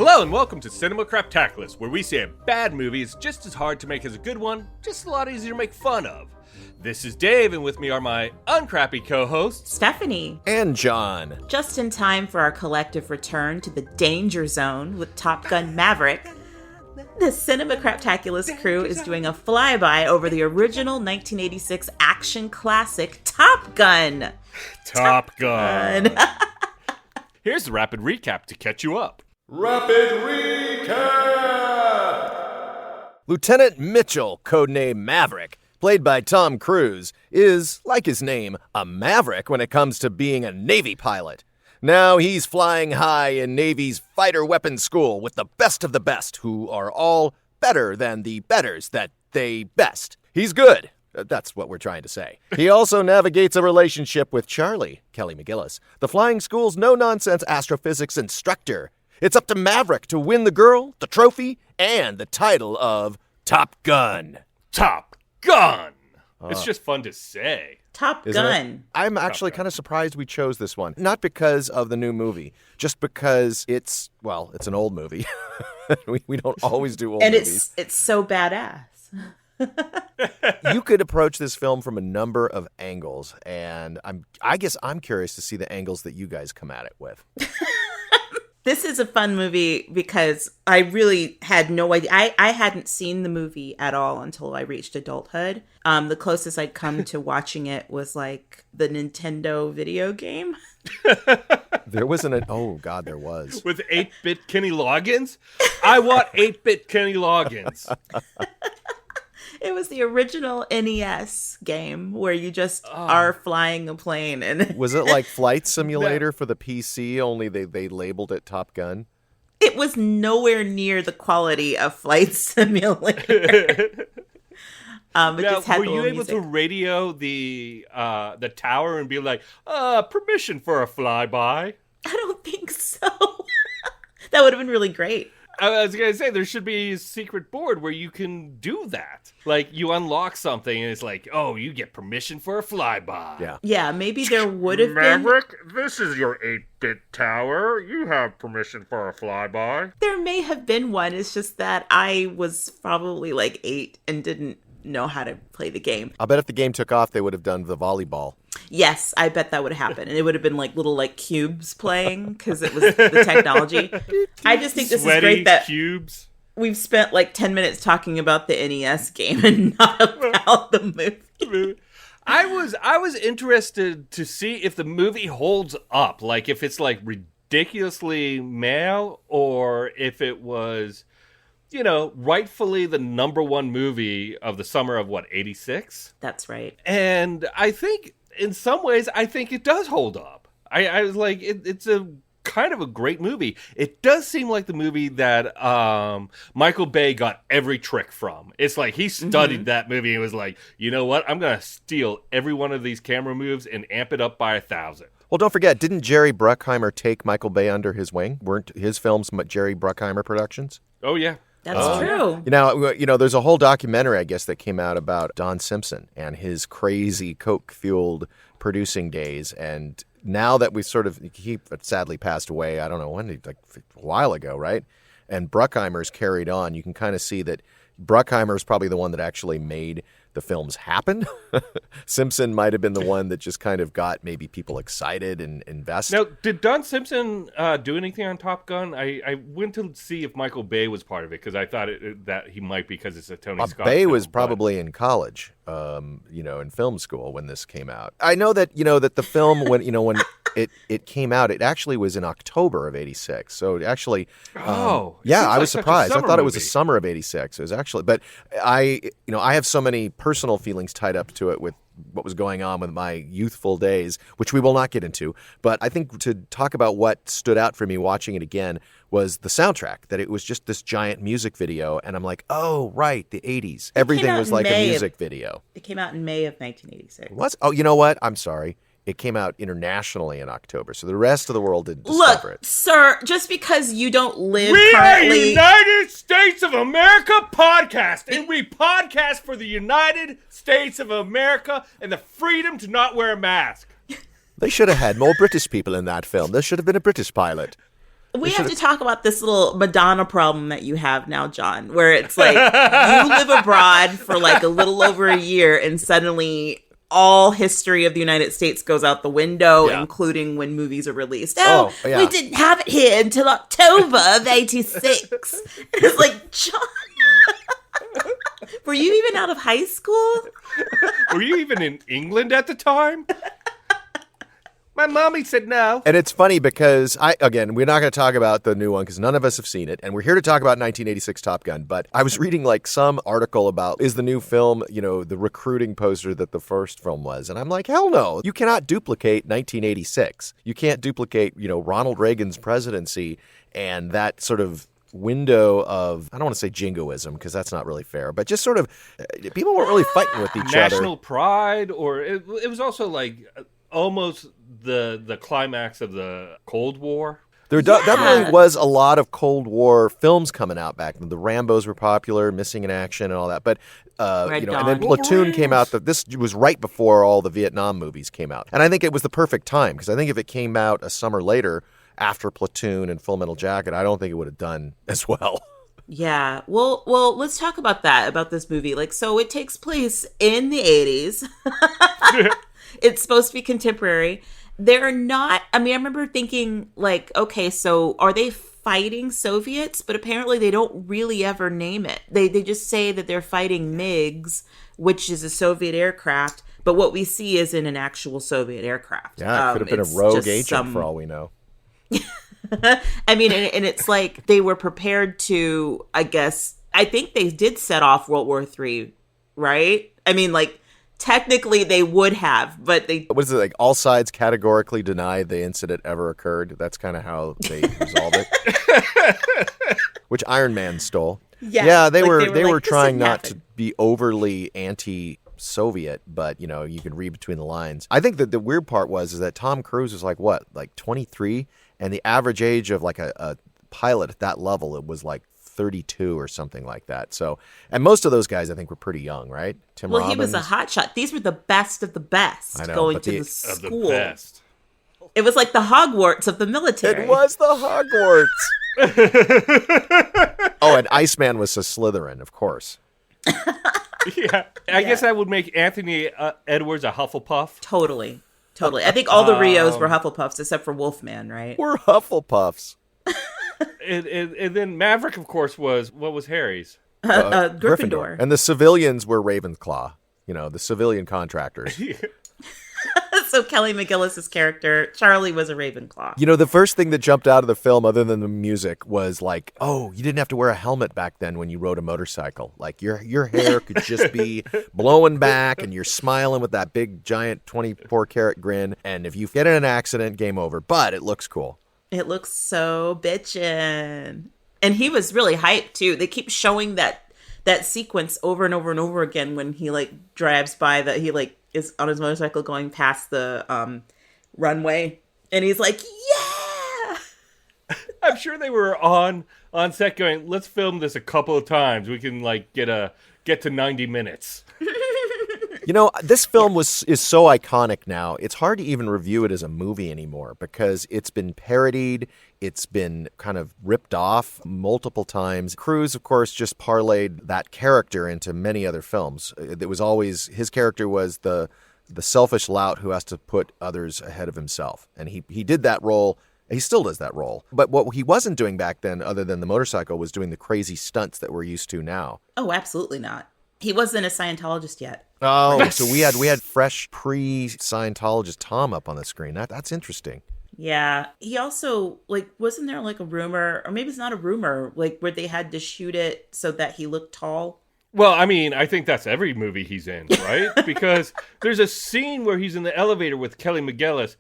Hello and welcome to Cinema Craptaculus, where we say a bad movie is just as hard to make as a good one, just a lot easier to make fun of. This is Dave, and with me are my uncrappy co-hosts, Stephanie and John. Just in time for our collective return to the danger zone with Top Gun Maverick, the Cinema Craptaculus Crew is doing a flyby over the original 1986 action classic Top Gun. Top Gun. Here's the rapid recap to catch you up. Rapid recap! Lieutenant Mitchell, codename Maverick, played by Tom Cruise, is, like his name, a maverick when it comes to being a Navy pilot. Now he's flying high in Navy's fighter weapons school with the best of the best, who are all better than the betters that they best. He's good. That's what we're trying to say. He also navigates a relationship with Charlie, Kelly McGillis, the flying school's no-nonsense astrophysics instructor. It's up to Maverick to win the girl, the trophy, and the title of Top Gun. Top Gun! It's just fun to say. Top Gun. I'm actually kind of surprised we chose this one. Not because of the new movie, just because it's an old movie. we don't always do old movies. And it's so badass. You could approach this film from a number of angles, and I guess I'm curious to see the angles that you guys come at it with. This is a fun movie because I really had no idea. I hadn't seen the movie at all until I reached adulthood. The closest I'd come to watching it was like the Nintendo video game. There wasn't there was. With 8-bit Kenny Loggins? I want 8-bit Kenny Loggins. It was the original NES game where you just are flying a plane. And Was it like Flight Simulator for the PC, only they labeled it Top Gun? It was nowhere near the quality of Flight Simulator. Now, were you able to radio the tower and be like, permission for a flyby? I don't think so. That would have been really great. I was going to say, there should be a secret board where you can do that. Like, you unlock something, and it's like, oh, you get permission for a flyby. Yeah. Yeah, maybe there would have Maverick, this is your 8-bit tower. You have permission for a flyby. There may have been one. It's just that I was probably like 8 and didn't know how to play the game. I'll bet if the game took off, they would have done the volleyball. Yes, I bet that would happen. And it would have been like little like cubes playing because it was the technology. I just think this is great that cubes. We've spent like 10 minutes talking about the NES game and not about the movie. I was interested to see if the movie holds up. Like if it's like ridiculously male or if it was, rightfully the number one movie of the summer of 86? That's right. And I think in some ways, I think it does hold up. I was like, it's a kind of a great movie. It does seem like the movie that Michael Bay got every trick from. It's like he studied that movie and was like, you know what? I'm going to steal every one of these camera moves and amp it up by 1,000. Well, don't forget, didn't Jerry Bruckheimer take Michael Bay under his wing? Weren't his films Jerry Bruckheimer productions? Oh, yeah. That's true. There's a whole documentary, I guess, that came out about Don Simpson and his crazy coke-fueled producing days. And now that we he sadly passed away, I don't know when, like a while ago, right? And Bruckheimer's carried on. You can kind of see that Bruckheimer is probably the one that actually made the films happen. Simpson might have been the one that just kind of got maybe people excited and invest. Now, did Don Simpson do anything on Top Gun? I went to see if Michael Bay was part of it because I thought that he might because it's a Tony Scott Bay film, was probably in college, in film school when this came out. I know that that the film when it came out, it actually was in October of 86. So it actually, I was surprised. I thought it was the summer of 86. It was actually, but I have so many personal feelings tied up to it with what was going on with my youthful days, which we will not get into. But I think to talk about what stood out for me watching it again was the soundtrack, that it was just this giant music video. And I'm like, oh, right, the 80s. Everything was like a music video. It came out in May of 1986. What? Oh, you know what? I'm sorry. It came out internationally in October, so the rest of the world didn't discover it. Look, sir, just because you don't live we currently... are United States of America podcast, and we podcast for the United States of America and the freedom to not wear a mask. They should have had more British people in that film. There should have been a British pilot. We have to talk about this little Madonna problem that you have now, John, where it's like you live abroad for like a little over a year and suddenly all history of the United States goes out the window, including when movies are released. We didn't have it here until October of 86. It's like, John, were you even out of high school? Were you even in England at the time? My mommy said no. And it's funny because, we're not going to talk about the new one because none of us have seen it. And we're here to talk about 1986 Top Gun. But I was reading like some article about, is the new film, the recruiting poster that the first film was. And I'm like, hell no. You cannot duplicate 1986. You can't duplicate, Ronald Reagan's presidency and that sort of window of, I don't want to say jingoism because that's not really fair, but just sort of, people weren't really fighting with each other. National pride, or it was also like almost the climax of the Cold War. There definitely was a lot of Cold War films coming out back then. The Rambos were popular, Missing in Action and all that. But, and then Platoon came out. This was right before all the Vietnam movies came out. And I think it was the perfect time because I think if it came out a summer later after Platoon and Full Metal Jacket, I don't think it would have done as well. Yeah. Well, let's talk about this movie. Like, so it takes place in the 80s. It's supposed to be contemporary. They're not, I remember thinking like, okay, so are they fighting Soviets? But apparently they don't really ever name it. They just say that they're fighting MiGs, which is a Soviet aircraft. But what we see isn't an actual Soviet aircraft. Yeah, it could have been a rogue agent for all we know. And it's like they were prepared to, I think they did set off World War III, right? Technically they would have, but they... What is it, like all sides categorically denied the incident ever occurred? That's kind of how they resolved it. Which Iron Man stole. Yeah, they were trying not to be overly anti-Soviet, but, you can read between the lines. I think that the weird part is that Tom Cruise was like 23? And the average age of like a pilot at that level, it was like 32 or something like that. So, and most of those guys I think were pretty young, right? Tim Robbins. He was a hotshot. These were the best of the best going to the school. Of the best. It was like the Hogwarts of the military. It was the Hogwarts. Oh, and Iceman was a Slytherin, of course. Yeah. I guess I would make Anthony Edwards a Hufflepuff. Totally. I think all the Rios were Hufflepuffs except for Wolfman, right? We're Hufflepuffs. And then Maverick, of course, what was Harry's? Gryffindor. And the civilians were Ravenclaw, the civilian contractors. So Kelly McGillis' character, Charlie, was a Ravenclaw. The first thing that jumped out of the film, other than the music, was like, oh, you didn't have to wear a helmet back then when you rode a motorcycle. Like, your hair could just be blowing back, and you're smiling with that big, giant 24-karat grin. And if you get in an accident, game over. But it looks cool. It looks so bitchin'. And he was really hyped, too. They keep showing that sequence over and over and over again when he, drives by is on his motorcycle going past the runway, and he's like, yeah! I'm sure they were on set going, let's film this a couple of times. We can get to 90 minutes. This film is so iconic now. It's hard to even review it as a movie anymore because it's been parodied. It's been kind of ripped off multiple times. Cruise, of course, just parlayed that character into many other films. It was always, his character was the selfish lout who has to put others ahead of himself. And he did that role. He still does that role. But what he wasn't doing back then, other than the motorcycle, was doing the crazy stunts that we're used to now. Oh, absolutely not. He wasn't a Scientologist yet. Oh, so we had fresh pre-Scientologist Tom up on the screen. That's interesting. Yeah. He also, wasn't there a rumor, or maybe it's not a rumor, where they had to shoot it so that he looked tall? Well, I think that's every movie he's in, right? Because there's a scene where he's in the elevator with Kelly McGillicuddy,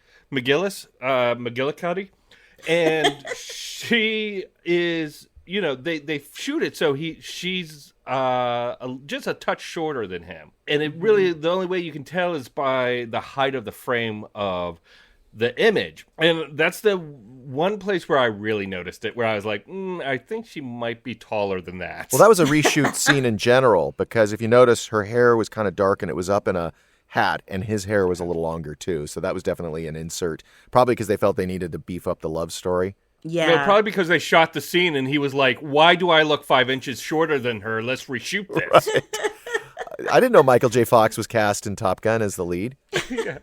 and she is, they shoot it so she's just a touch shorter than him, and it really the only way you can tell is by the height of the frame of the image, and that's the one place where I really noticed it, where I was like, I think she might be taller than that. Well, that was a reshoot scene in general, because if you notice, her hair was kind of dark and it was up in a hat, and his hair was a little longer too, so that was definitely an insert, probably because they felt they needed to beef up the love story. Yeah. No, probably because they shot the scene and he was like, why do I look 5 inches shorter than her? Let's reshoot this. Right. I didn't know Michael J. Fox was cast in Top Gun as the lead. Yeah.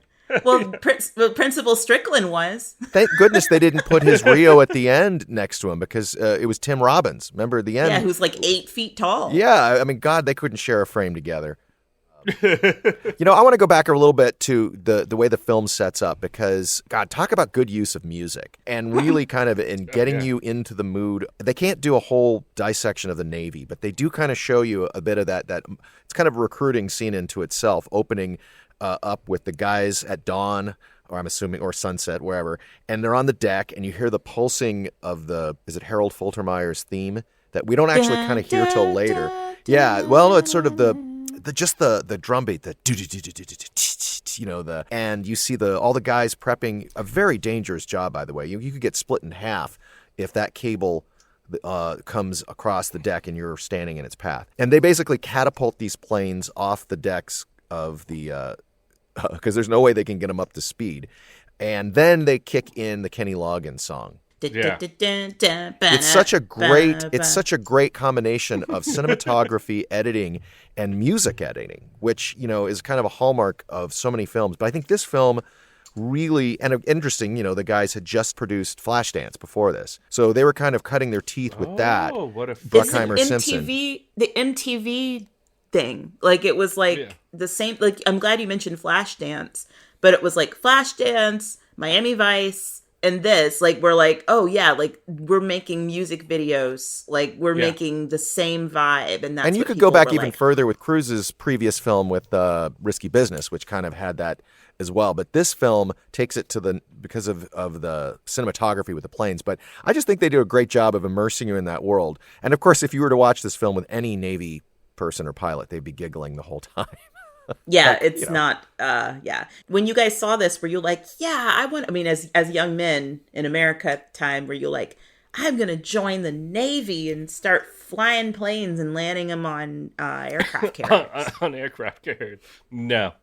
Well, Principal Strickland was. Thank goodness they didn't put his Rio at the end next to him, because it was Tim Robbins. Remember at the end? Yeah, who's like 8 feet tall. Yeah, I mean, God, they couldn't share a frame together. I want to go back a little bit to the way the film sets up, because, God, talk about good use of music and really kind of in getting you into the mood. They can't do a whole dissection of the Navy, but they do kind of show you a bit of that it's kind of a recruiting scene into itself, opening up with the guys at dawn, or I'm assuming, or sunset, wherever, and they're on the deck, and you hear the pulsing of is it Harold Faltermeyer's theme that we don't actually kind of hear till later. Yeah, well, it's sort of the drum beat, and you see all the guys prepping. A very dangerous job, by the way. You could get split in half if that cable comes across the deck and you're standing in its path. And they basically catapult these planes off the decks of the because there's no way they can get them up to speed. And then they kick in the Kenny Loggins song. Yeah. It's such a great combination of cinematography, editing, and music editing, which, is kind of a hallmark of so many films. But I think this film really, and interesting, the guys had just produced Flashdance before this. So they were kind of cutting their teeth with that. Oh, what a Bruckheimer Simpson. The MTV thing. Like, it was like the same, like, I'm glad you mentioned Flashdance, but it was like Flashdance, Miami Vice, and this, like, we're like, oh yeah, like, we're making music videos, like, we're making the same vibe, and that's. And you could go back even further with Cruise's previous film with Risky Business, which kind of had that as well. But this film takes it to because of the cinematography with the planes. But I just think they do a great job of immersing you in that world. And of course, if you were to watch this film with any Navy person or pilot, they'd be giggling the whole time. Yeah, it's not, When you guys saw this, were you like, as young men in America at the time, were you like, I'm going to join the Navy and start flying planes and landing them on aircraft carriers? on aircraft carriers. No.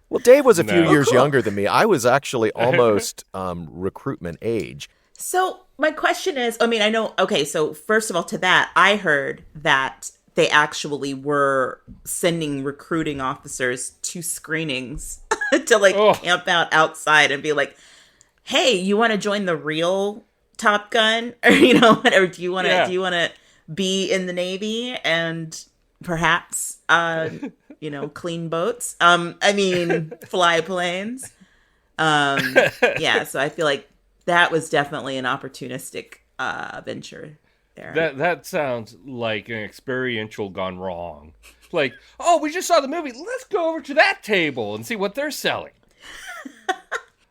Well, Dave was a few years younger than me. I was actually almost recruitment age. So my question is, so first of all, to that, I heard that they actually were sending recruiting officers to screenings to camp out outside and be like, hey, you want to join the real Top Gun? Or, whatever. Do you want to be in the Navy and perhaps, clean boats? Fly planes. So I feel like that was definitely an opportunistic venture there. That sounds like an experiential gone wrong. Like, oh, we just saw the movie. Let's go over to that table and see what they're selling.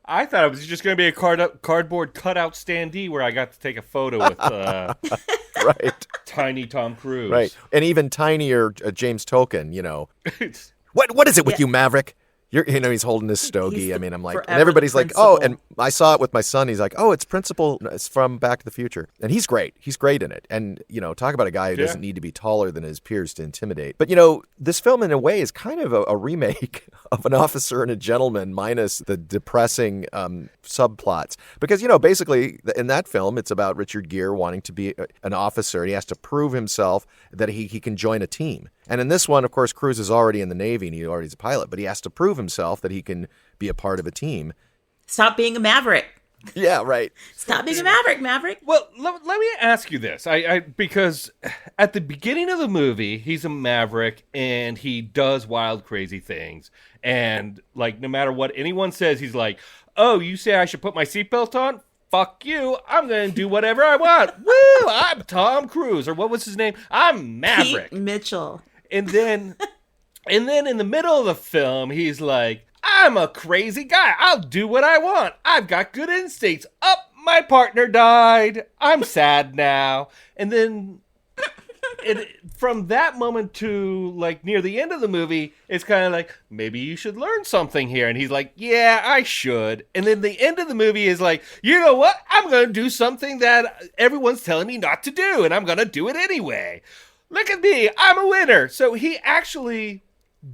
I thought it was just going to be a cardboard cutout standee where I got to take a photo with right, tiny Tom Cruise. Right, and even tinier James Tolkien, What is it with you, Maverick? He's holding this stogie. I'm like, and everybody's like, oh, and I saw it with my son. He's like, oh, it's it's from Back to the Future. And he's great. He's great in it. And, talk about a guy who doesn't need to be taller than his peers to intimidate. But, this film in a way is kind of a remake of An Officer and a Gentleman minus the depressing subplots. Because, basically in that film, it's about Richard Gere wanting to be an officer. And he has to prove himself that he can join a team. And in this one, of course, Cruise is already in the Navy and he already is a pilot, but he has to prove himself that he can be a part of a team. Stop being a maverick. Yeah, right. Stop being a Maverick. Well, let me ask you this. Because at the beginning of the movie, he's a maverick and he does wild, crazy things. And, like, no matter what anyone says, he's like, oh, you say I should put my seatbelt on? Fuck you, I'm going to do whatever I want. Woo, I'm Tom Cruise. Or what was his name? I'm Maverick. Pete Mitchell. And then in the middle of the film, he's like, I'm a crazy guy. I'll do what I want. I've got good instincts. My partner died. I'm sad now. And then from that moment to, like, near the end of the movie, it's kind of like, maybe you should learn something here. And he's like, yeah, I should. And then the end of the movie is like, you know what? I'm going to do something that everyone's telling me not to do, and I'm going to do it anyway. Look at me. I'm a winner. So he actually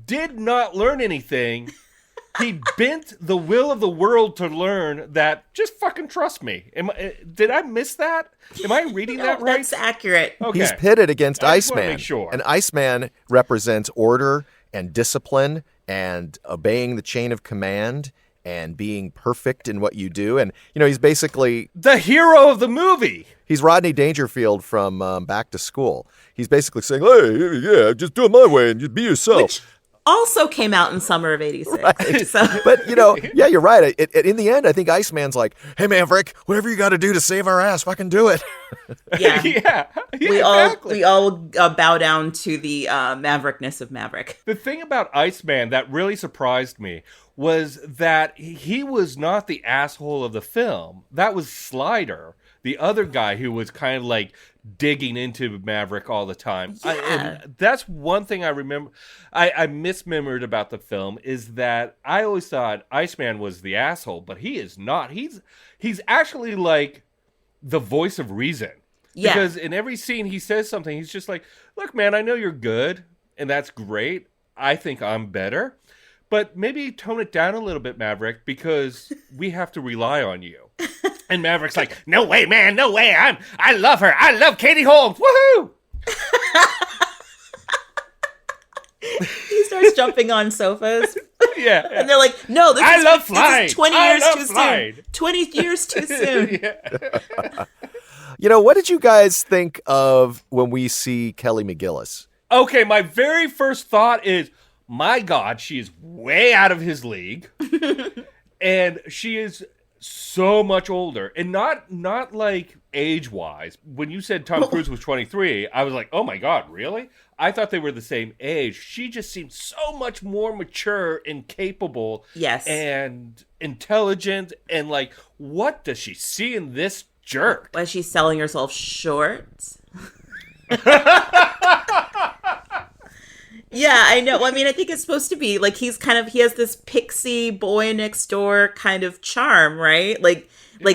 did not learn anything he bent the will of the world to learn that just fucking trust me. Did I miss that? Am I reading that right? That's accurate. Okay. He's pitted against I just wanna Iceman. make sure. And Iceman represents order and discipline and obeying the chain of command and being perfect in what you do. And, he's basically... the hero of the movie. He's Rodney Dangerfield from Back to School. He's basically saying, hey, yeah, just do it my way and just be yourself. Which also came out in summer of 86. Right. So. But, yeah, you're right. In the end, I think Iceman's like, hey, Maverick, whatever you got to do to save our ass, fucking do it. Yeah. Yeah, We all bow down to the Maverickness of Maverick. The thing about Iceman that really surprised me was that he was not the asshole of the film. That was Slider, the other guy who was kind of like digging into Maverick all the time. Yeah. And that's one thing I remember. I misremembered about the film is that I always thought Iceman was the asshole, but he is not. He's actually like the voice of reason. Yeah. Because in every scene he says something, he's just like, look, man, I know you're good, and that's great. I think I'm better. But maybe tone it down a little bit, Maverick, because we have to rely on you. And Maverick's like, no way, man, no way. I love her. I love Katie Holmes. Woohoo! He starts jumping on sofas. Yeah. And they're like, no, this is 20 years too flying. soon. 20 years too soon. Yeah. What did you guys think of when we see Kelly McGillis? Okay, my very first thought is, my God, she is way out of his league. And she is so much older. And not like age-wise. When you said Tom Cruise was 23, I was like, oh my God, really? I thought they were the same age. She just seemed so much more mature and capable. Yes. And intelligent. And like, what does she see in this jerk? Why she's selling herself short? Yeah, I know. Well, I mean, I think it's supposed to be like he has this pixie boy next door kind of charm, right? Like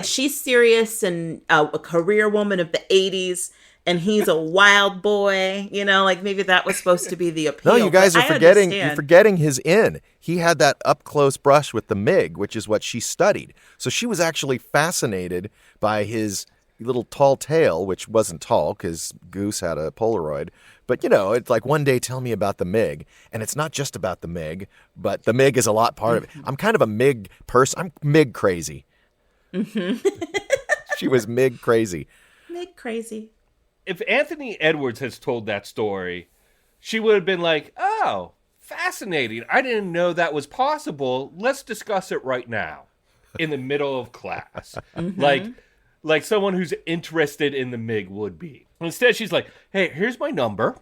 she's serious and a career woman of the 80s, and he's a wild boy, like maybe that was supposed to be the appeal. No, you guys are forgetting. you're forgetting his in. He had that up close brush with the MiG, which is what she studied. So she was actually fascinated by his little tall tail, which wasn't tall because Goose had a Polaroid. But, it's like, one day tell me about the MiG. And it's not just about the MiG, but the MiG is a lot part of it. I'm kind of a MiG person. I'm MiG crazy. Mm-hmm. She was MiG crazy. MiG crazy. If Anthony Edwards has told that story, she would have been like, oh, fascinating. I didn't know that was possible. Let's discuss it right now in the middle of class. Mm-hmm. Like someone who's interested in the MiG would be. Instead, she's like, hey, here's my number.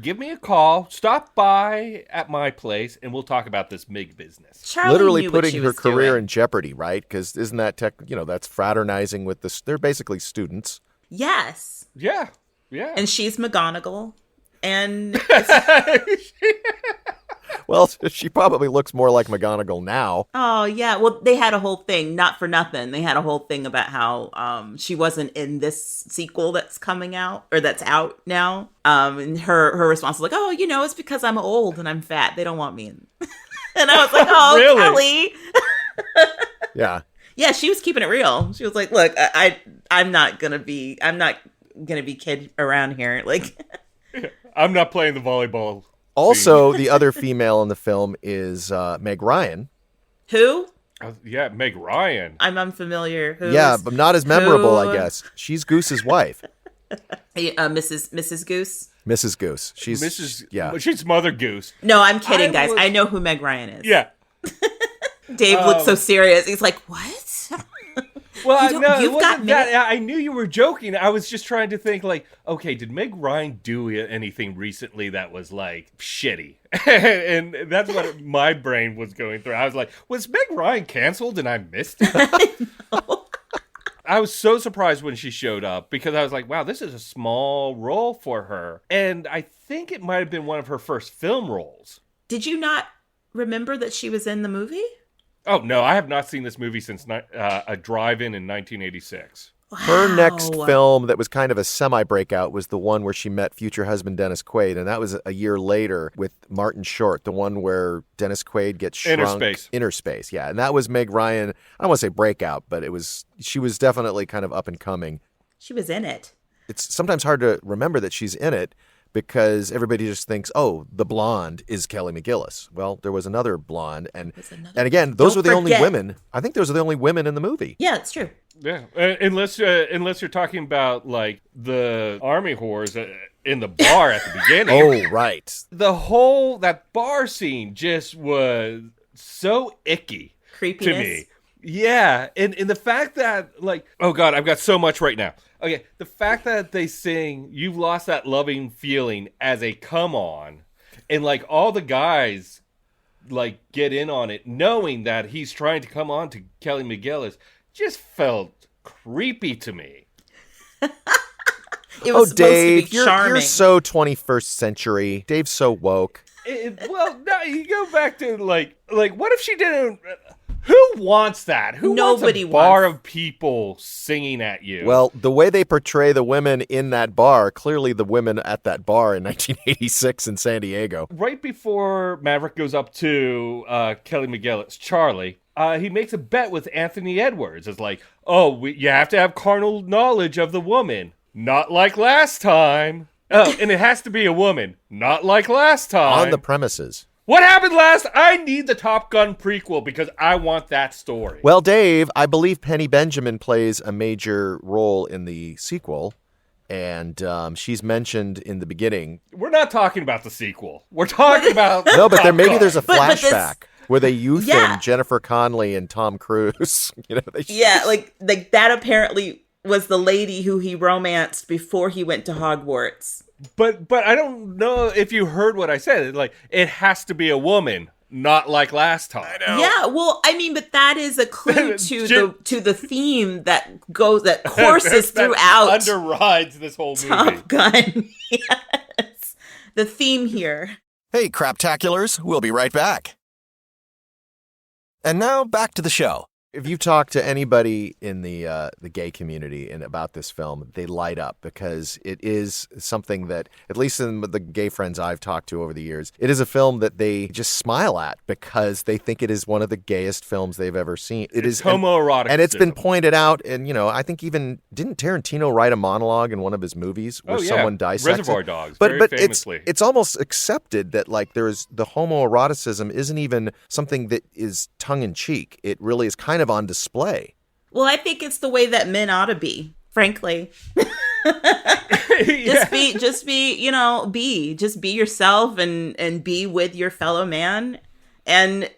Give me a call. Stop by at my place, and we'll talk about this MiG business. Charlie literally knew what putting she her was career doing. in jeopardy, right? Because isn't that that's fraternizing with they're basically students. Yes. Yeah. And she's McGonagall. And well, she probably looks more like McGonagall now. oh yeah, well they had a whole thing, not for nothing. They had a whole thing about how she wasn't in this sequel that's coming out or that's out now. And her response was like, "Oh, it's because I'm old and I'm fat. They don't want me in." And I was like, "Oh, really? Yeah. Yeah, she was keeping it real. She was like, "Look, I'm not gonna be kid around here. Like, I'm not playing the volleyball." Also, the other female in the film is Meg Ryan. Who? Yeah, Meg Ryan. I'm unfamiliar. Yeah, but not as memorable, I guess. She's Goose's wife. Mrs. Goose. Mrs. Goose. She's Mrs. Yeah. She's Mother Goose. No, I'm kidding, guys. I know who Meg Ryan is. Yeah. Dave looks so serious. He's like, "What?" Well, no, you've it got wasn't that. I knew you were joking. I was just trying to think, like, okay, did Meg Ryan do anything recently that was, like, shitty? And that's what my brain was going through. I was like, was Meg Ryan canceled and I missed it? I was so surprised when she showed up because I was like, wow, this is a small role for her. And I think it might have been one of her first film roles. Did you not remember that she was in the movie? Oh, no, I have not seen this movie since a drive-in in 1986. Her next Wow. film that was kind of a semi-breakout was the one where she met future husband Dennis Quaid, and that was a year later with Martin Short, the one where Dennis Quaid gets shrunk. Inner Space, yeah. And that was Meg Ryan, I don't want to say breakout, but she was definitely kind of up and coming. She was in it. It's sometimes hard to remember that she's in it because everybody just thinks, oh, the blonde is Kelly McGillis. Well, there was another blonde, and again, those were the only women. I think those are the only women in the movie. Yeah, it's true. Yeah, unless you're talking about like the army whores in the bar at the beginning. Oh, right. That bar scene just was so icky Creepiness. to me. Yeah, and the fact that, like, oh God, I've got so much right now. Okay, the fact that they sing "You've Lost That Loving Feeling" as a come on, and like all the guys like get in on it, knowing that he's trying to come on to Kelly McGillis, just felt creepy to me. It was supposed Dave, to be charming. you're so 21st century. Dave's so woke. Well, no, you go back to like what if she didn't? Who wants that? Nobody wants a bar wants. of people singing at you? Well, the way they portray the women in that bar, clearly the women at that bar in 1986 in San Diego. Right before Maverick goes up to Kelly McGillis, Charlie, he makes a bet with Anthony Edwards. It's like, you have to have carnal knowledge of the woman. Not like last time. Oh, and it has to be a woman. Not like last time. On the premises. What happened last? I need the Top Gun prequel because I want that story. Well, Dave, I believe Penny Benjamin plays a major role in the sequel, and she's mentioned in the beginning. We're not talking about the sequel. We're talking about No, but Top maybe Gun. there's a But this- flashback where they youth Yeah. Jennifer Connelly and Tom Cruise. Yeah, like that apparently was the lady who he romanced before he went to Hogwarts. But I don't know if you heard what I said. Like, it has to be a woman, not like last time. I know. Yeah, well, I mean, but that is a clue to Jim- the theme that courses that throughout underrides this whole movie. Top Gun. Yes, the theme here. Hey, Craptaculars, we'll be right back. And now, back to the show. If you talk to anybody in the gay community and about this film, they light up because it is something that, at least in the gay friends I've talked to over the years, it is a film that they just smile at because they think it is one of the gayest films they've ever seen. It's homoerotic. And it's been pointed out, and I think even didn't Tarantino write a monologue in one of his movies where someone dissects Reservoir it? Dogs, but very famously. it's almost accepted that like there's the homoeroticism isn't even something that is tongue in cheek. It really is kind of on display. Well, I think it's the way that men ought to be, frankly. Just be yourself and be with your fellow man and,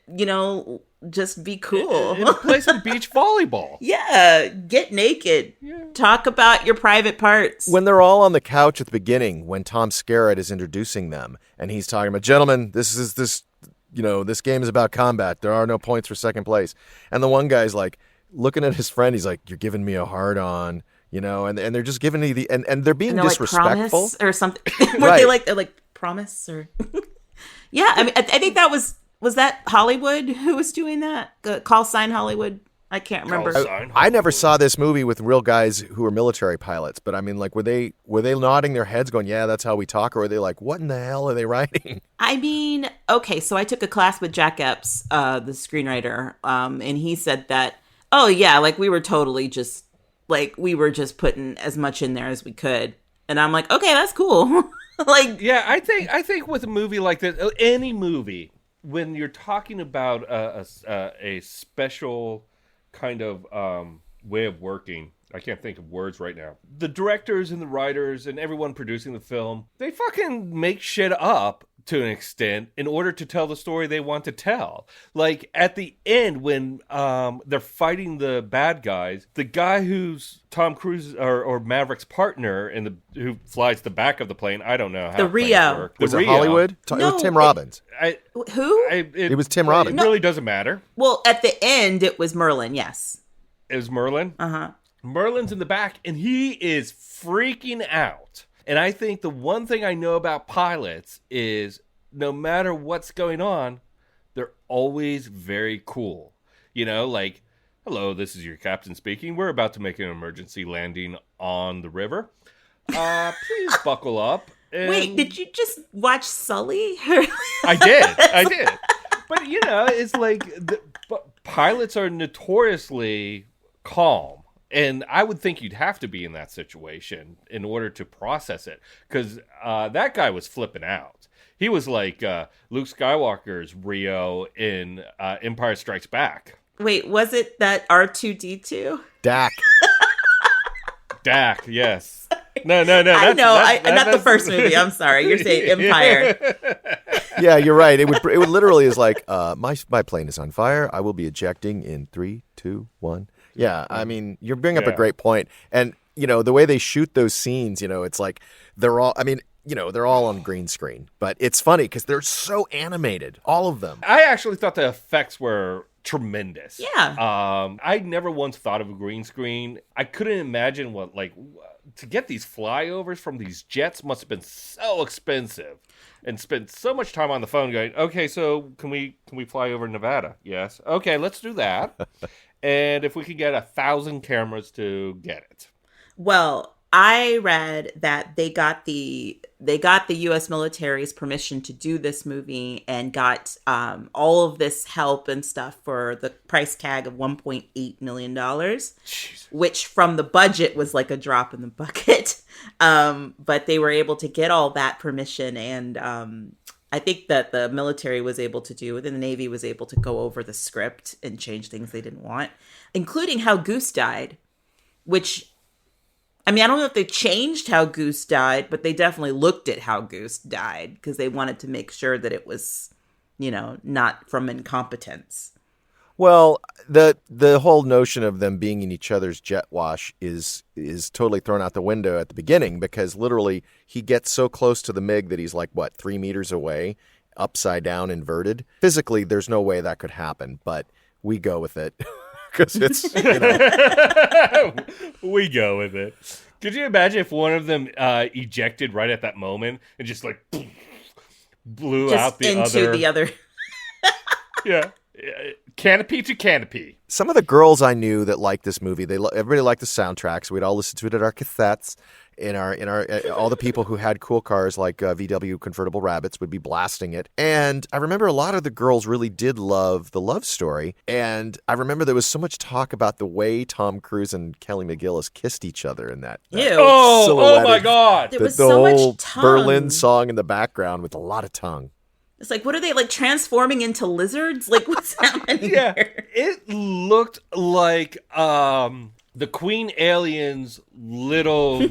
just be cool. And play some beach volleyball. Yeah, get naked. Yeah. Talk about your private parts. When they're all on the couch at the beginning, when Tom Skerritt is introducing them, and he's talking about, gentlemen, this game is about combat. There are no points for second place. And the one guy's like looking at his friend. He's like, "You're giving me a hard on," and they're just giving you and they're being and they're disrespectful like, promise or something. Right. They're like promise or yeah. I mean, I think that was that Hollywood who was doing that. Call Sign Hollywood. I can't remember. I never saw this movie with real guys who were military pilots, but I mean, like, were they nodding their heads going, "Yeah, that's how we talk," or were they like, "What in the hell are they writing?" I mean, okay, so I took a class with Jack Epps, the screenwriter, and he said that, oh yeah, like we were totally just like we were just putting as much in there as we could, and I'm like, okay, that's cool. Like, yeah, I think with a movie like this, any movie, when you're talking about a special kind of way of working. I can't think of words right now. The directors and the writers and everyone producing the film, they fucking make shit up to an extent in order to tell the story they want to tell. Like at the end when they're fighting the bad guys, the guy who's Tom Cruise or Maverick's partner and who flies the back of the plane, I don't know how the Rio work. Was it Hollywood? It was Tim Robbins. Who? It was Tim Robbins. It really doesn't matter. Well, at the end, it was Merlin. Yes. It was Merlin. Merlin's in the back, and he is freaking out. And I think the one thing I know about pilots is no matter what's going on, they're always very cool. Like Hello, this is your captain speaking. We're about to make an emergency landing on the river. Please buckle up. And... Wait, did you just watch Sully? I did. But, it's like pilots are notoriously calm. And I would think you'd have to be in that situation in order to process it. Because that guy was flipping out. He was like Luke Skywalker's Rio in Empire Strikes Back. Wait, was it that R2-D2? Dak. Dak, yes. No. I know, not the first movie. I'm sorry. You're saying Empire. Yeah, you're right. It would literally is like, my plane is on fire. I will be ejecting in 3, 2, 1. Yeah, I mean, you're bringing up a great point. And, the way they shoot those scenes, it's like they're all, they're all on green screen. But it's funny because they're so animated, all of them. I actually thought the effects were tremendous. Yeah. I never once thought of a green screen. I couldn't imagine to get these flyovers from these jets must have been so expensive, and spent so much time on the phone going, okay, so can we fly over Nevada? Yes. Okay, let's do that. And if we could get 1,000 cameras to get it. Well, I read that they got the U.S. military's permission to do this movie and got all of this help and stuff for the price tag of $1.8 million, Jeez. which from the budget was like a drop in the bucket. But they were able to get all that permission, and I think that the military was able to do it, and the Navy was able to go over the script and change things they didn't want, including how Goose died, which... I mean, I don't know if they changed how Goose died, but they definitely looked at how Goose died because they wanted to make sure that it was, not from incompetence. Well, the whole notion of them being in each other's jet wash is totally thrown out the window at the beginning, because literally he gets so close to the MiG that he's like, 3 meters away, upside down, inverted. Physically, there's no way that could happen, but we go with it. Because it's, We go with it. Could you imagine if one of them ejected right at that moment and just blew Just out into the other. Yeah. Canopy to canopy. Some of the girls I knew that liked this movie, everybody liked the soundtrack, so we'd all listen to it at our cassettes. In our all the people who had cool cars like VW convertible rabbits would be blasting it. And I remember a lot of the girls really did love the love story. And I remember there was so much talk about the way Tom Cruise and Kelly McGillis kissed each other in that. Ew. Oh my God. There was so much tongue. Berlin song in the background with a lot of tongue. It's like, what are they, transforming into lizards? Like, what's happening here? It looked like the Queen Alien's little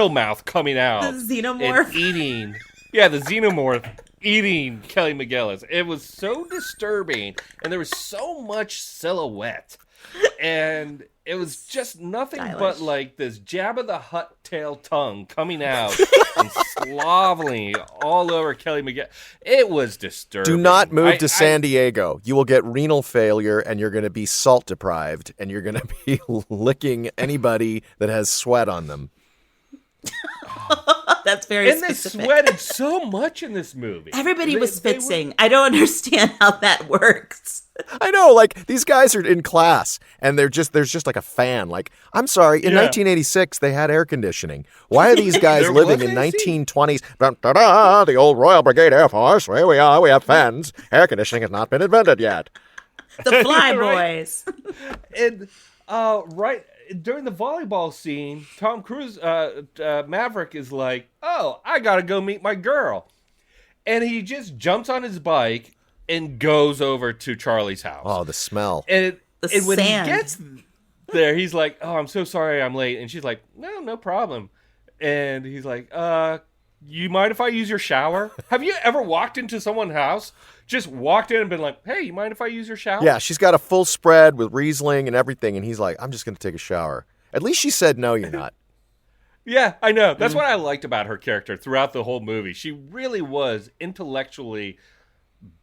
mouth coming out. The xenomorph. And eating. Yeah, the xenomorph eating Kelly McGillis. It was so disturbing, and there was so much silhouette. And it was just nothing but this Jabba the Hutt tail tongue coming out and slobbering all over Kelly McGillis. It was disturbing. Do not move to San Diego. You will get renal failure, and you're going to be salt deprived, and you're going to be licking anybody that has sweat on them. That's very and specific. they sweated so much in this movie. Everybody was spitzing. I don't understand how that works. I know, these guys are in class, and there's just like a fan. I'm sorry, in 1986 they had air conditioning. Why are these guys living in 1920s? The old Royal Brigade Air Force. Here we are. We have fans. Air conditioning has not been invented yet. The Fly Boys. And right during the volleyball scene, Tom Cruise, Maverick is like, "Oh, I gotta go meet my girl," and he just jumps on his bike and goes over to Charlie's house. Oh, the smell. And when sand. he gets there, he's like, "Oh, I'm so sorry I'm late." And she's like, No problem. And he's like, you mind if I use your shower? Have you ever walked into someone's house, just walked in and been like, "Hey, you mind if I use your shower?" Yeah, she's got a full spread with Riesling and everything, and he's like, "I'm just going to take a shower." At least she said, "No, you're not." Yeah, I know. That's what I liked about her character throughout the whole movie. She really was intellectually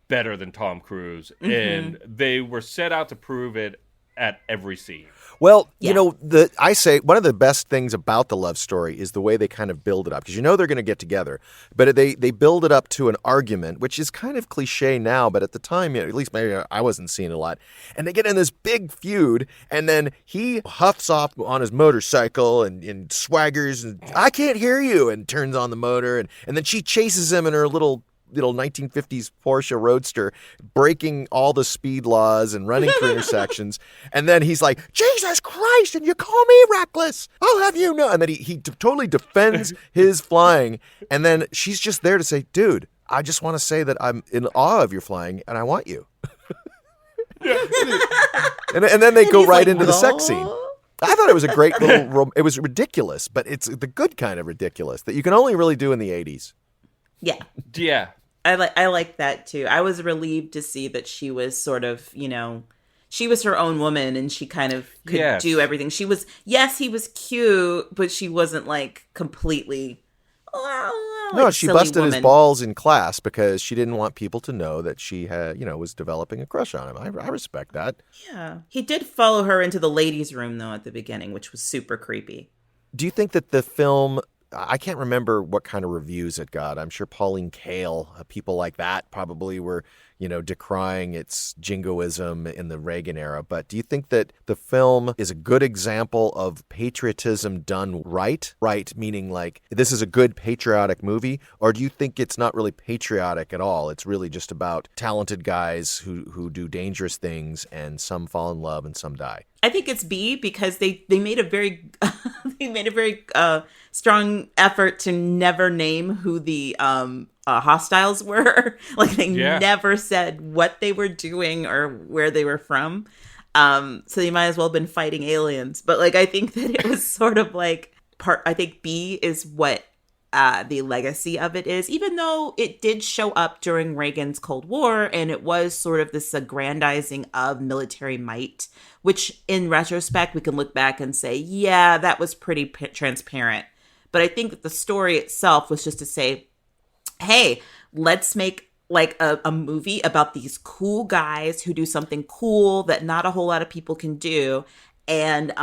better than Tom Cruise, and they were set out to prove it at every scene. Well, Yeah. you know, I say one of the best things about the love story is the way they kind of build it up, because you know they're going to get together, but they build it up to an argument, which is kind of cliche now, but at the time, at least maybe I wasn't seeing it a lot, and they get in this big feud, and then he huffs off on his motorcycle and swaggers, and I can't hear you, and turns on the motor, and then she chases him in her little 1950s Porsche Roadster, breaking all the speed laws and running through intersections. And then he's like, Jesus Christ, and you call me reckless? I'll have you know. And then he totally defends his flying. And then she's just there to say, dude, I just want to say that I'm in awe of your flying and I want you. and then they go right into the sex scene. I thought it was a great little, it was ridiculous, but it's the good kind of ridiculous that you can only really do in the 80s. Yeah. Yeah. I like that too. I was relieved to see that she was sort of, you know, she was her own woman and she kind of could do everything. She was, yes, he was cute, but she wasn't like completely, No, she silly busted his woman. balls in class because she didn't want people to know that she had, was developing a crush on him. I respect that. Yeah. He did follow her into the ladies' room though at the beginning, which was super creepy. Do you think that the film, I can't remember what kind of reviews it got. I'm sure Pauline Kael, people like that probably were, decrying its jingoism in the Reagan era. But do you think that the film is a good example of patriotism done right? Right, meaning like this is a good patriotic movie? Or do you think it's not really patriotic at all? It's really just about talented guys who do dangerous things and some fall in love and some die? I think it's B because they made a very strong effort to never name who the hostiles were. Like they never said what they were doing or where they were from. So they might as well have been fighting aliens. But like I think that it was sort of like I think B is what the legacy of it is, even though it did show up during Reagan's Cold War and it was sort of this aggrandizing of military might, which in retrospect we can look back and say, yeah, that was pretty transparent. But I think that the story itself was just to say, hey, let's make like a movie about these cool guys who do something cool that not a whole lot of people can do. And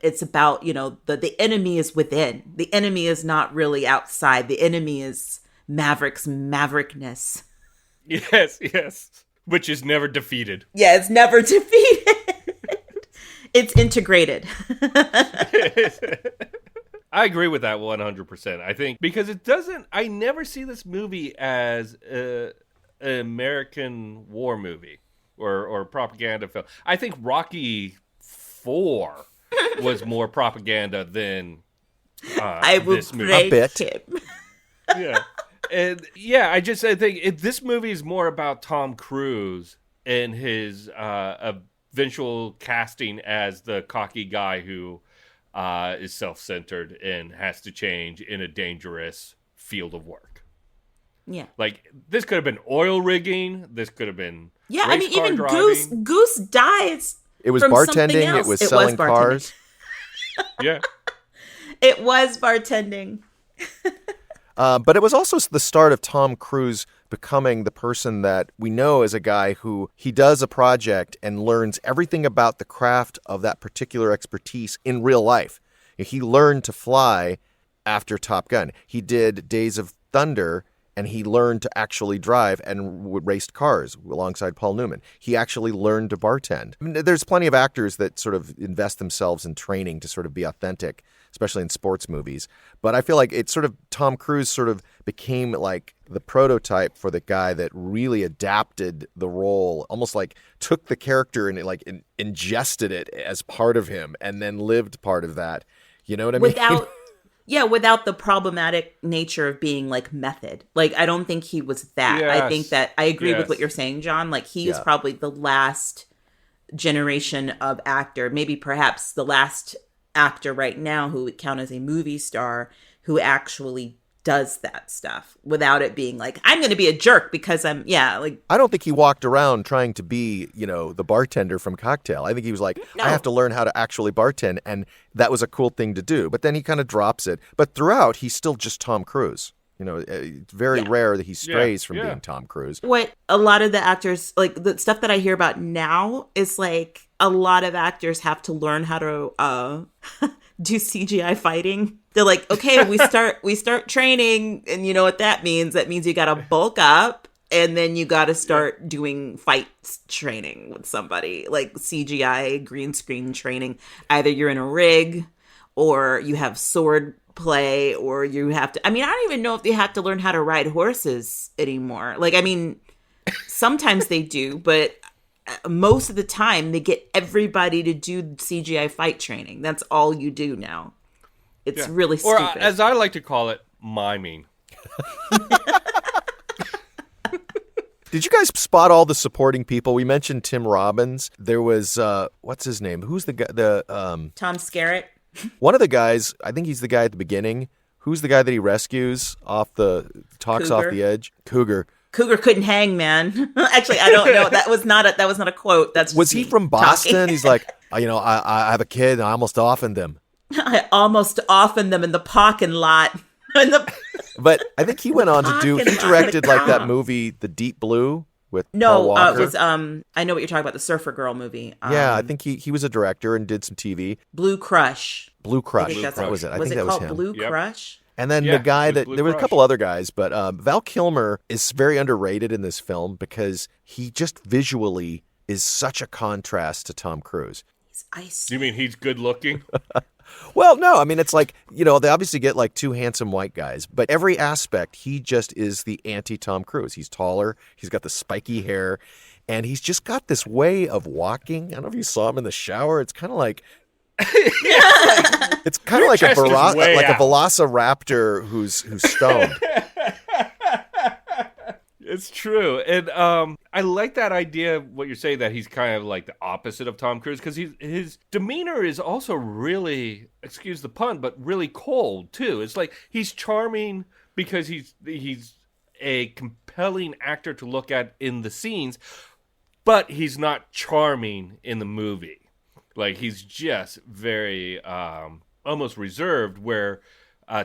it's about, the enemy is within. The enemy is not really outside. The enemy is Maverick's Maverickness. Yes. Which is never defeated. Yeah, it's never defeated. It's integrated. I agree with that 100%. I think because I never see this movie as an American war movie or propaganda film. I think Rocky 4 was more propaganda than I will this movie. break A bit. him. Yeah. And I think this movie is more about Tom Cruise and his eventual casting as the cocky guy who is self-centered and has to change in a dangerous field of work. Yeah. Like this could have been oil rigging. This could have been race car even driving. Goose dies. It was from something bartending. else. It was selling bartending. cars. Yeah. It was bartending. But it was also the start of Tom Cruise becoming the person that we know as a guy who he does a project and learns everything about the craft of that particular expertise in real life. He learned to fly after Top Gun. He did Days of Thunder, and he learned to actually drive and raced cars alongside Paul Newman. He actually learned to bartend. I mean, there's plenty of actors that sort of invest themselves in training to sort of be authentic, especially in sports movies. But I feel like it's sort of Tom Cruise sort of became like the prototype for the guy that really adapted the role, almost like took the character and like ingested it as part of him and then lived part of that. You know what I mean? Without the problematic nature of being like method. Like, I don't think he was that. Yes. I think that I agree with what you're saying, John. Like, he is probably the last generation of actor, maybe perhaps the last actor right now who would count as a movie star who actually does that stuff without it being like, I'm going to be a jerk because I don't think he walked around trying to be, the bartender from Cocktail. I think he was like, I have to learn how to actually bartend, and that was a cool thing to do. But then he kind of drops it. But throughout, he's still just Tom Cruise. It's very rare that he strays from being Tom Cruise. What a lot of the actors, like the stuff that I hear about now is like, a lot of actors have to learn how to do CGI fighting. They're like, okay, we start training, and you know what that means? That means you got to bulk up, and then you got to start doing fight training with somebody, like CGI green screen training. Either you're in a rig, or you have sword play, or you have to. I mean, I don't even know if they have to learn how to ride horses anymore. Like, I mean, sometimes they do, but most of the time they get everybody to do CGI fight training. That's all you do now. It's really stupid. Or as I like to call it, miming. Did you guys spot all the supporting people? We mentioned Tim Robbins. There was what's his name? Who's the guy? Tom Skerritt. One of the guys. I think he's the guy at the beginning. Who's the guy that he rescues off the edge? Cougar. Cougar couldn't hang, man. Actually, I don't know. That was not a quote. That's was he from Boston? Talking. He's like, I have a kid, and I almost offended him. I almost offended them in the parking lot. But I think he went on to do. He directed like that movie, The Deep Blue, with Paul Walker. It was I know what you're talking about, the Surfer Girl movie. Yeah, I think he was a director and did some TV. Blue Crush. That was it. I think that was him. Blue Crush? And then the guy there were a couple other guys, but Val Kilmer is very underrated in this film because he just visually is such a contrast to Tom Cruise. He's ice. You mean he's good looking? Well, no, I mean, it's like, they obviously get like two handsome white guys, but every aspect, he just is the anti-Tom Cruise. He's taller, he's got the spiky hair, and he's just got this way of walking. I don't know if you saw him in the shower. It's kind of like... It's kind of like a velociraptor who's stoned. It's true. And I like that idea, what you're saying, that he's kind of like the opposite of Tom Cruise, because his demeanor is also really, excuse the pun, but really cold, too. It's like he's charming because he's a compelling actor to look at in the scenes, but he's not charming in the movie. Like, he's just very almost reserved, where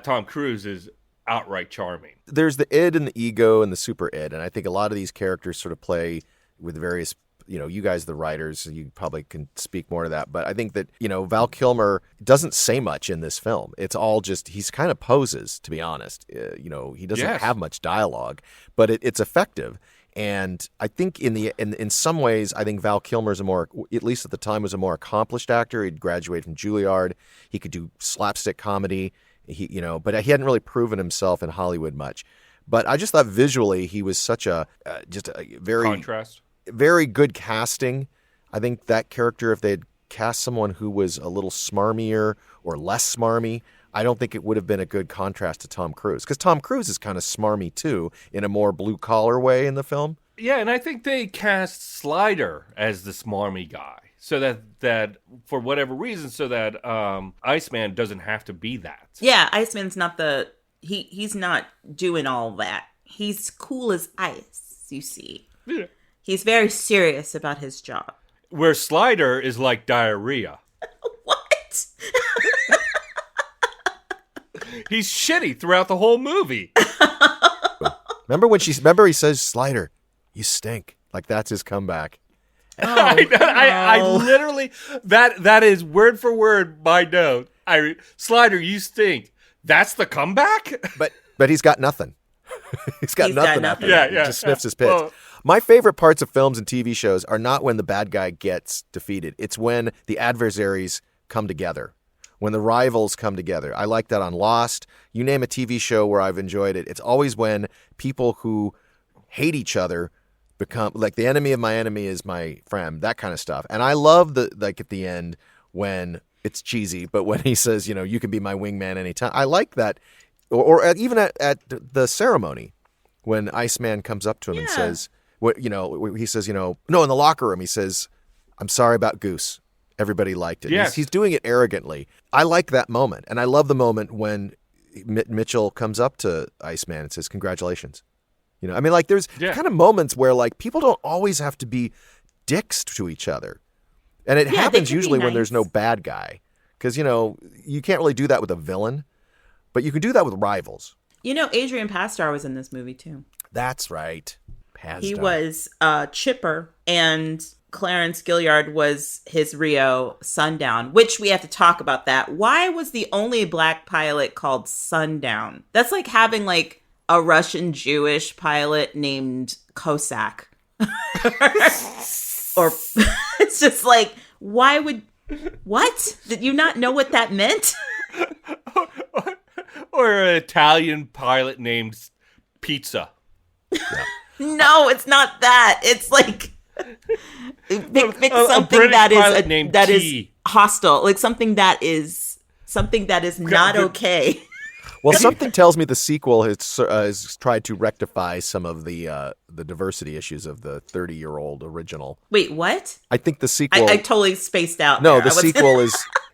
Tom Cruise is outright charming. There's the id and the ego and the super id, and I think a lot of these characters sort of play with various, you guys, the writers, you probably can speak more to that, but I think that, Val Kilmer doesn't say much in this film. It's all just, he's kind of poses, to be honest. He doesn't have much dialogue, but it's effective. And I think in some ways, I think Val Kilmer is at least at the time, was a more accomplished actor. He'd graduated from Juilliard. He could do slapstick comedy. But he hadn't really proven himself in Hollywood much. But I just thought visually he was such a very contrast, very good casting. I think that character, if they had cast someone who was a little smarmier or less smarmy, I don't think it would have been a good contrast to Tom Cruise, because Tom Cruise is kind of smarmy too, in a more blue collar way in the film. Yeah, and I think they cast Slider as the smarmy guy, so that for whatever reason, so that Iceman doesn't have to be that. Yeah, Iceman's not he's not doing all that. He's cool as ice, you see. Yeah. He's very serious about his job. Where Slider is like diarrhea. What? He's shitty throughout the whole movie. Remember he says, "Slider, you stink." Like, that's his comeback. Oh, I literally, that is word for word my note. Slider, you stink. That's the comeback? But he's got nothing. He's got nothing after that. Yeah. He just sniffs his pits. My favorite parts of films and TV shows are not when the bad guy gets defeated. It's when the adversaries come together, when the rivals come together. I like that on Lost. You name a TV show where I've enjoyed it. It's always when people who hate each other become, like, the enemy of my enemy is my friend, that kind of stuff. And I love at the end when it's cheesy, but when he says, you can be my wingman anytime. I like that. Or even at the ceremony, when Iceman comes up to him and says, he says, no, in the locker room, he says, "I'm sorry about Goose. Everybody liked it." Yes. He's doing it arrogantly. I like that moment. And I love the moment when Mitchell comes up to Iceman and says, "Congratulations." There's kind of moments where, like, people don't always have to be dicks to each other. And it happens usually when there's no bad guy. Because, you can't really do that with a villain, but you can do that with rivals. Adrian Pasdar was in this movie too. That's right. Pasdar. He was Chipper and Clarence Gilliard was his Rio Sundown, which we have to talk about that. Why was the only black pilot called Sundown? That's like having like a Russian Jewish pilot named Cossack. Or it's just like, what? Did you not know what that meant? Or an Italian pilot named Pizza. Yeah. No, it's not that. It's like pick something that is hostile, like something that is not okay. Well, something tells me the sequel has tried to rectify some of the diversity issues of the 30-year-old original. Wait, what? I think the sequel. I totally spaced out. No, there.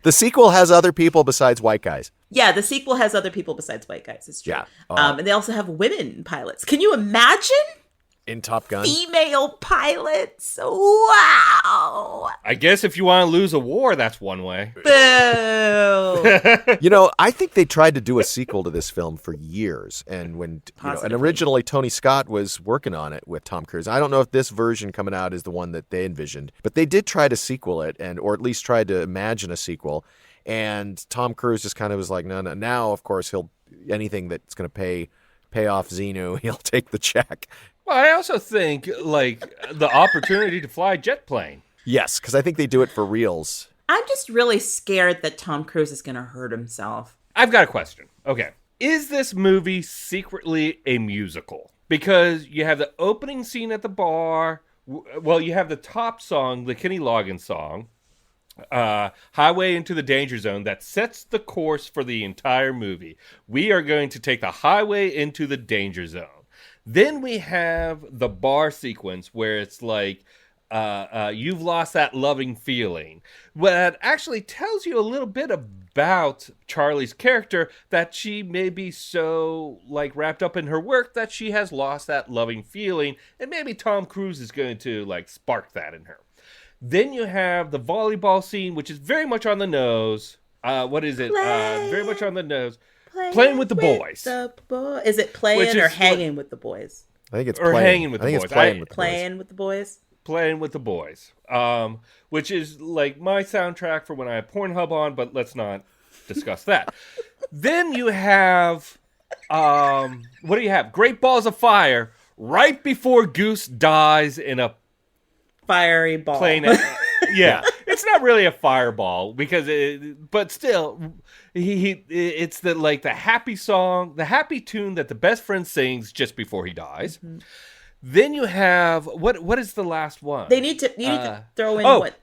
the sequel has other people besides white guys. Yeah, the sequel has other people besides white guys. It's true. Yeah. And they also have women pilots. Can you imagine? In Top Gun. Female pilots. Wow. I guess if you want to lose a war, that's one way. Boo. You know, I think they tried to do a sequel to this film for years, and and originally Tony Scott was working on it with Tom Cruise. I don't know if this version coming out is the one that they envisioned, but they did try to sequel it, or at least tried to imagine a sequel. And Tom Cruise just kind of was like, no. Now, of course, anything that's going to pay off Xenu, he'll take the check. Well, I also think, like, the opportunity to fly a jet plane. Yes, because I think they do it for reals. I'm just really scared that Tom Cruise is going to hurt himself. I've got a question. Okay. Is this movie secretly a musical? Because you have the opening scene at the bar. Well, you have the top song, the Kenny Loggins song, Highway into the Danger Zone, that sets the course for the entire movie. We are going to take the highway into the danger zone. Then we have the bar sequence where it's like, you've lost that loving feeling. Well, that actually tells you a little bit about Charlie's character, that she may be so like wrapped up in her work that she has lost that loving feeling, and maybe Tom Cruise is going to like spark that in her. Then you have the volleyball scene, which is very much on the nose. What is it? Very much on the nose. Playing with the boys. Is it playing or hanging with the boys? I think it's or playing. hanging with the boys. Playing with the boys. Playing with the boys. Which is like my soundtrack for when I have Pornhub on, but let's not discuss that. Then you have, what do you have? Great Balls of Fire right before Goose dies in a fiery ball. Plane. Yeah, it's not really a fireball because, but still, it's the happy song, the happy tune that the best friend sings just before he dies. Mm-hmm. Then you have what is the last one? You need to throw in what?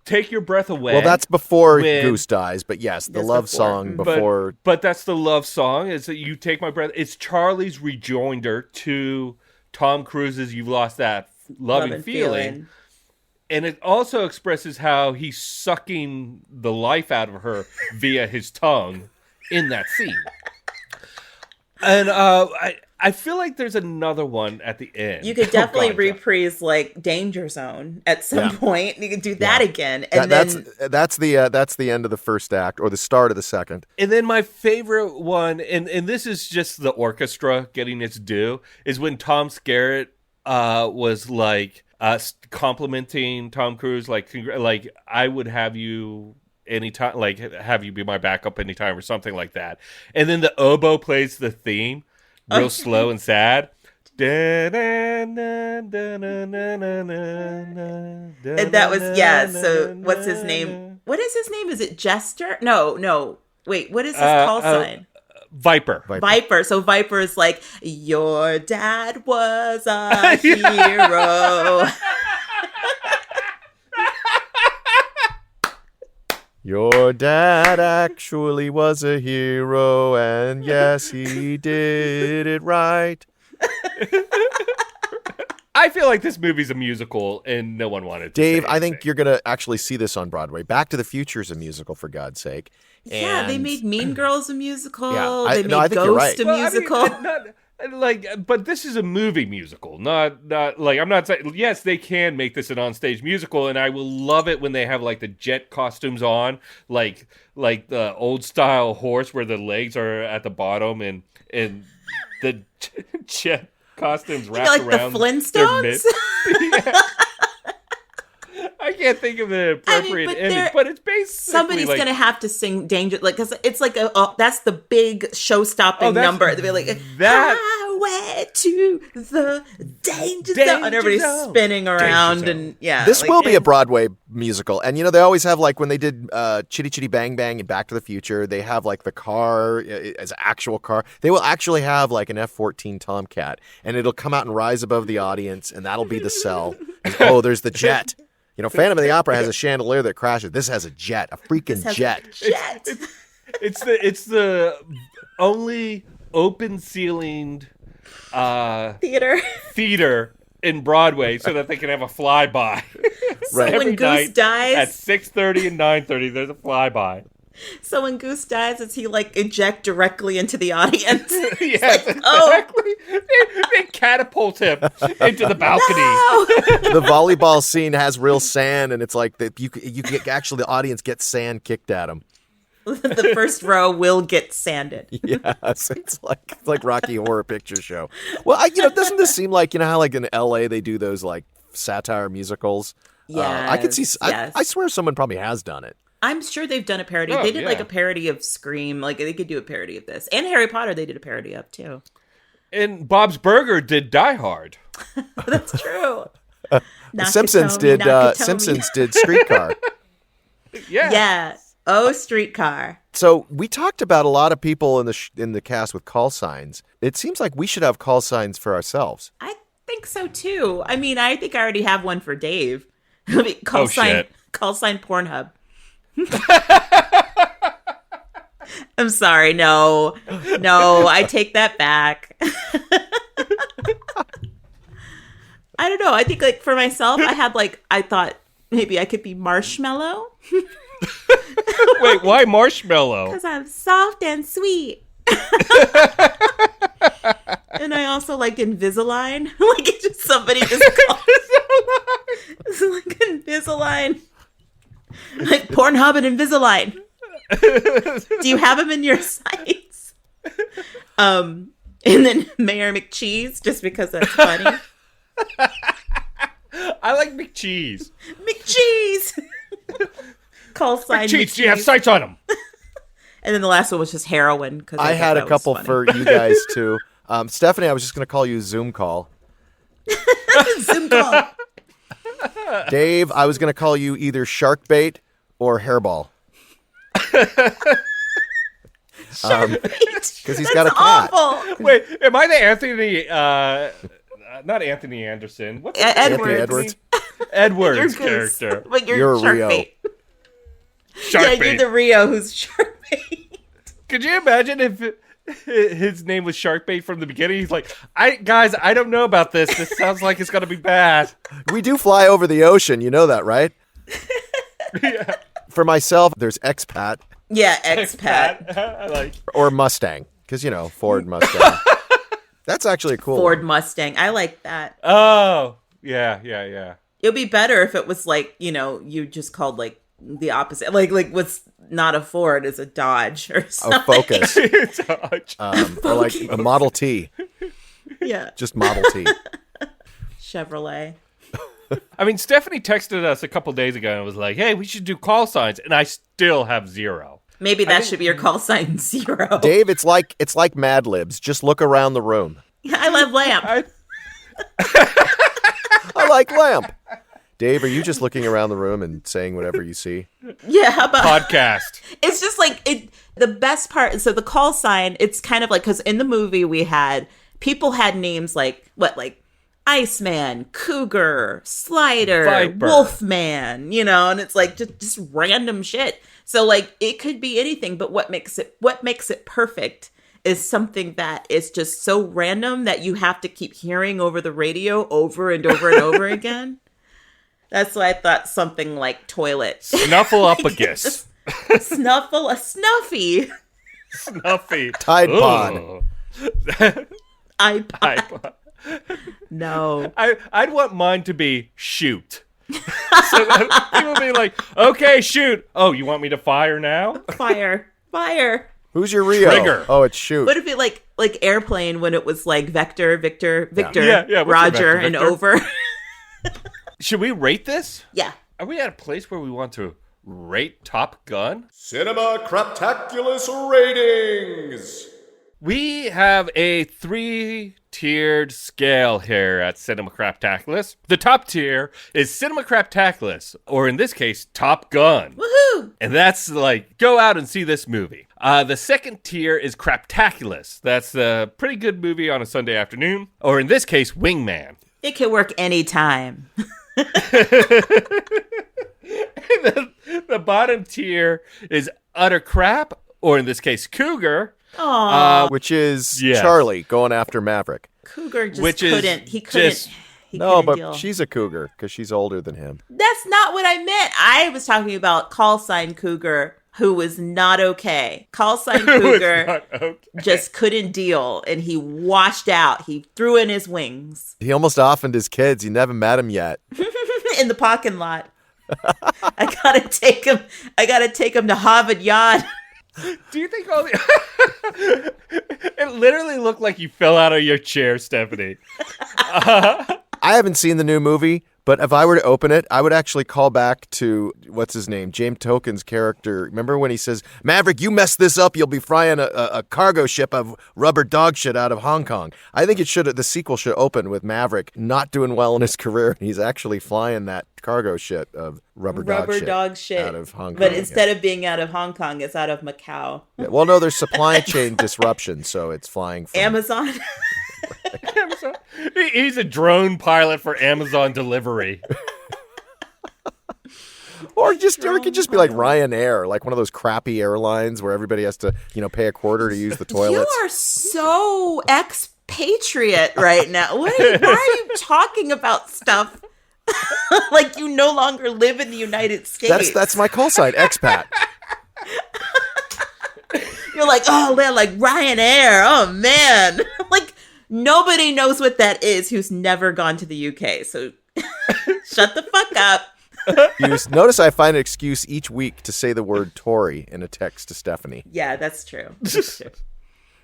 Take Your Breath Away. Well, that's before Goose dies, but yes, the love song before. before. But that's the love song. Is that You Take My Breath? It's Charlie's rejoinder to Tom Cruise's "You've Lost That Loving Feeling." And it also expresses how he's sucking the life out of her via his tongue in that scene. And I feel like there's another one at the end. You could definitely reprise like Danger Zone at some point. You could do that again, and that's the end of the first act or the start of the second. And then my favorite one, and this is just the orchestra getting its due, is when Tom Skerritt was like. Complimenting Tom Cruise, like I would have you anytime, like have you be my backup anytime or something like that. And then the oboe plays the theme, real slow and sad. And that was So what's his name? What is his name? Is it Jester? No. Wait, what is his call sign? Viper. So Viper is like, your dad was a hero. Your dad actually was a hero, and yes, he did it right. I feel like this movie's a musical, and no one wanted to Dave, say I think you're going to actually see this on Broadway. Back to the Future is a musical, for God's sake. Yeah, they made Mean Girls a musical. Yeah, they made Ghost a musical. But this is a movie musical, not like I'm not saying. Yes, they can make this an onstage musical, and I will love it when they have like the jet costumes on, like the old style horse where the legs are at the bottom, and the jet costumes wrapped like around the Flintstones. I can't think of an appropriate image, but it's basically somebody's like, gonna have to sing "Danger," like because it's like that's the big show-stopping number. They'll be like "Highway to the Danger Zone," and everybody's spinning around, and this will be a Broadway musical. And they always have like when they did Chitty Chitty Bang Bang and Back to the Future, they have like the car as an actual car. They will actually have like an F-14 Tomcat, and it'll come out and rise above the audience, and that'll be the cell. And, there's the jet. Phantom of the Opera has a chandelier that crashes. This has a jet, a freaking jet. It's the only open ceilinged theater in Broadway, so that they can have a flyby. So when Goose dies at 6:30 and 9:30, there's a flyby. So when Goose dies, does he like eject directly into the audience? Yes, exactly. They catapult him into the balcony. No! The volleyball scene has real sand, and it's like you get actually the audience gets sand kicked at them. The first row will get sanded. Yes, it's like Rocky Horror Picture Show. Well, doesn't this seem like how like in LA they do those like satire musicals? Yeah, I could see. Yes. I swear someone probably has done it. I'm sure they've done a parody. They did like a parody of Scream. Like they could do a parody of this. And Harry Potter they did a parody of too. And Bob's Burger did Die Hard. That's true. Simpsons did Streetcar. Yeah. Oh, Streetcar. So we talked about a lot of people in the cast with call signs. It seems like we should have call signs for ourselves. I think so too. I mean, I think I already have one for Dave. Call sign Pornhub. I'm sorry. No, I take that back. I don't know. I think like for myself, I thought maybe I could be Marshmallow. Wait, why Marshmallow? Because I'm soft and sweet. And I also like Invisalign. Like it's just somebody just called it's like Invisalign. Like Pornhub and Invisalign. Do you have them in your sites? And then Mayor McCheese, just because that's funny. I like McCheese. McCheese! Call sign McCheese, do you have sights on him? And then the last one was just heroin. I had a couple for you guys, too. Stephanie, I was just going to call you Zoom Call. Zoom Call. Dave, I was going to call you either Shark Bait or Hairball. Because he's got a cat. Awful. Wait, am I the Anthony? Not Anthony Anderson. What's Edwards. Edwards character. But you're Shark Rio. Bait. Shark Bait. You're the Rio who's Shark Bait. Could you imagine if his name was Shark Bait from the beginning? He's like, I don't know about this. This sounds like it's gonna be bad. We do fly over the ocean. You know that, right? Yeah. For myself, there's Expat. Yeah, Expat. I like. Or Mustang. Because, Ford Mustang. That's actually a cool Ford one. Mustang. I like that. Oh, yeah. It would be better if it was like, you just called like the opposite. Like what's not a Ford is a Dodge or something. A Focus. Dodge. Or like a Model T. Yeah. Just Model T. Chevrolet. I mean, Stephanie texted us a couple days ago and was like, hey, we should do call signs. And I still have 0. Maybe that should be your call sign 0. Dave, it's like Mad Libs. Just look around the room. I love lamp. I like lamp. Dave, are you just looking around the room and saying whatever you see? Yeah, how about podcast? It's just like the best part. So the call sign, it's kind of like, because in the movie people had names like Iceman, Cougar, Slider, Viper. Wolfman, and it's like just random shit. So like it could be anything, but what makes it perfect is something that is just so random that you have to keep hearing over the radio over and over and over again. That's why I thought something like toilet. Snuffleupagus. Snuffle a Snuffy. Snuffy. Tide Pod. iPod. No. I'd want mine to be shoot. So that people be like, okay, shoot. Oh, you want me to fire now? Fire. Who's your Rio? Trigger. Oh, it's shoot. What if it like Airplane when it was like Victor, Yeah, Roger, Victor? and over? Should we rate this? Yeah. Are we at a place where we want to rate Top Gun? Cinema Craptaculus ratings. We have a 3-tiered scale here at Cinema Craptaculus. The top tier is Cinema Craptaculus, or in this case, Top Gun. Woohoo! And that's like, go out and see this movie. The second tier is Craptaculus. That's a pretty good movie on a Sunday afternoon, or in this case, Wingman. It can work anytime. The bottom tier is Utter Crap, or in this case, Cougar. Which is yes. Charlie going after Maverick. Cougar just Which is couldn't. He couldn't. just- He No, couldn't but deal. she's a cougar because she's older than him. That's not what I meant. I was talking about call sign Cougar, who was not okay. Call sign It's Cougar not okay. just couldn't deal, and he washed out. He threw in his wings He almost offended his kids. You never met him yet. in the parking lot. I gotta take him. I gotta take him to Harvard Yard. Do you think all the... It literally looked like you fell out of your chair, Stephanie. I haven't seen the new movie, but if I were to open it, I would actually call back to, what's his name, James Token's character. Remember when he says, Maverick, you mess this up, you'll be frying a cargo ship of rubber dog shit out of Hong Kong. I think the sequel should open with Maverick not doing well in his career. He's actually flying that cargo shit of rubber dog shit out of Hong Kong. But instead of being out of Hong Kong, it's out of Macau. Yeah, well, no, there's supply chain disruption, so it's flying from Amazon. Amazon. He's a drone pilot for Amazon delivery. Or it could just be like Ryanair, like one of those crappy airlines where everybody has to, pay a quarter to use the toilets. You are so expatriate right now. Why are you talking about stuff like you no longer live in the United States? That's my call sign, expat. You're like, oh, they're like Ryanair. Oh, man. Like, nobody knows what that is who's never gone to the UK. So shut the fuck up. Notice I find an excuse each week to say the word Tory in a text to Stephanie. Yeah, that's true. That's true.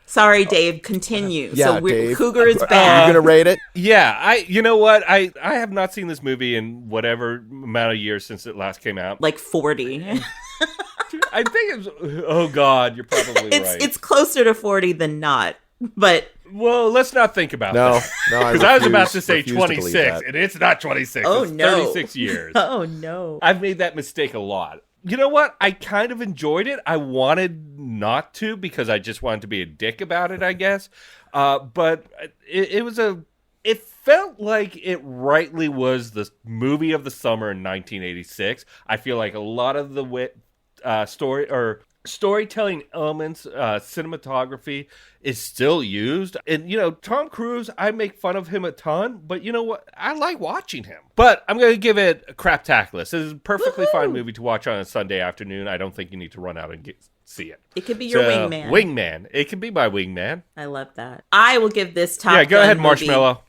Sorry, Dave. Continue. Yeah, so Dave. Cougar is Are you bad. going to rate it? Yeah, you know what? I have not seen this movie in whatever amount of years since it last came out. Like 40. I think it's... Oh, God, you're probably right. It's closer to 40 than not. But... Well, let's not think about that. No, Because I was about to say refuse 26, believe and it's not 26. Oh, it's no. 36 years. Oh, no. I've made that mistake a lot. You know what? I kind of enjoyed it. I wanted not to because I just wanted to be a dick about it, I guess. But it felt like it rightly was the movie of the summer in 1986. I feel like a lot of the storytelling elements, cinematography is still used. And, Tom Cruise, I make fun of him a ton, but you know what? I like watching him. But I'm going to give it a Craptaculus. This is a perfectly fine movie to watch on a Sunday afternoon. I don't think you need to run out and see it. It could be your wingman. Wingman. It can be my wingman. I love that. I will give this Top Yeah, go Gun ahead, movie- Marshmallow.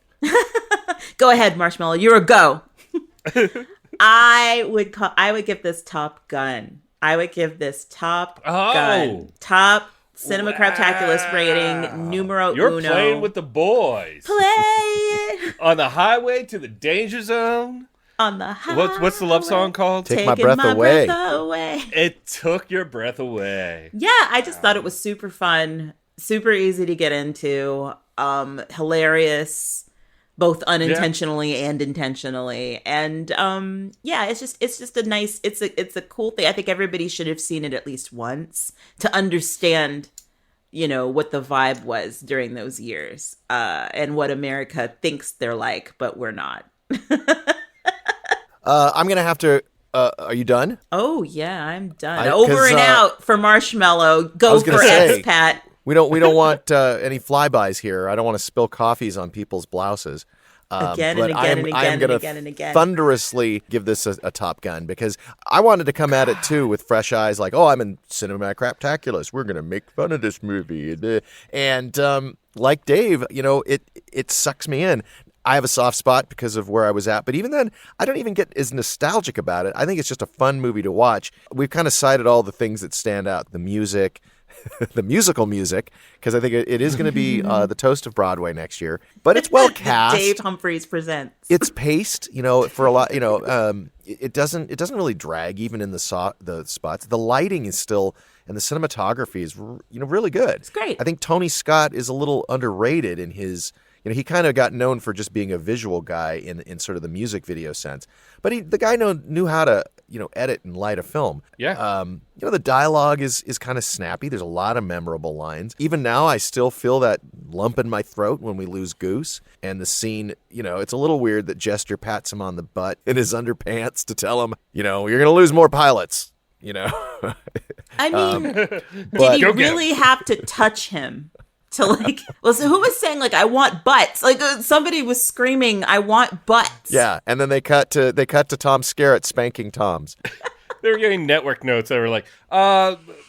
Go ahead, Marshmallow. You're a go. I would give this Top Gun. I would give this Top Gun. Top Cinema Craptaculus rating numero You're uno. playing with the boys. Play On the highway to the danger zone. on the highway. What's the love song called? Take my Taking breath away. away. It took your breath away. Yeah, I just thought it was super fun, super easy to get into, hilarious, both unintentionally and intentionally. And it's just a nice, it's a cool thing. I think everybody should have seen it at least once to understand, what the vibe was during those years, and what America thinks they're like, but we're not. I'm going to have to... are you done? Oh yeah, I'm done. 'cause, Over and out for Marshmallow. I Go was for gonna say, expat. We don't want any flybys here. I don't want to spill coffees on people's blouses. Again but and again I'm and again gonna and again and again. thunderously give this a Top Gun because I wanted to come at it too with fresh eyes, like, I'm in Cinema Craptaculus. We're gonna make fun of this movie, and like Dave, it sucks me in. I have a soft spot because of where I was at, but even then, I don't even get as nostalgic about it. I think it's just a fun movie to watch. We've kind of cited all the things that stand out: the music, the musical music, because I think it is going to be the toast of Broadway next year. But it's well cast. Dave Humphreys presents. It's paced, for a lot. It doesn't really drag even in the spots. The lighting is still, and the cinematography is really good. It's great. I think Tony Scott is a little underrated in his. He kind of got known for just being a visual guy in sort of the music video sense, but the guy knew how to edit and light a film. Yeah. The dialogue is kind of snappy. There's a lot of memorable lines. Even now, I still feel that lump in my throat when we lose Goose. And the scene, it's a little weird that Jester pats him on the butt in his underpants to tell him, you're going to lose more pilots. I mean, but did he really have to touch him? To so who was saying I want butts? Somebody was screaming, "I want butts." Yeah, and then they cut to Tom Skerritt spanking Toms. They were getting network notes that were like,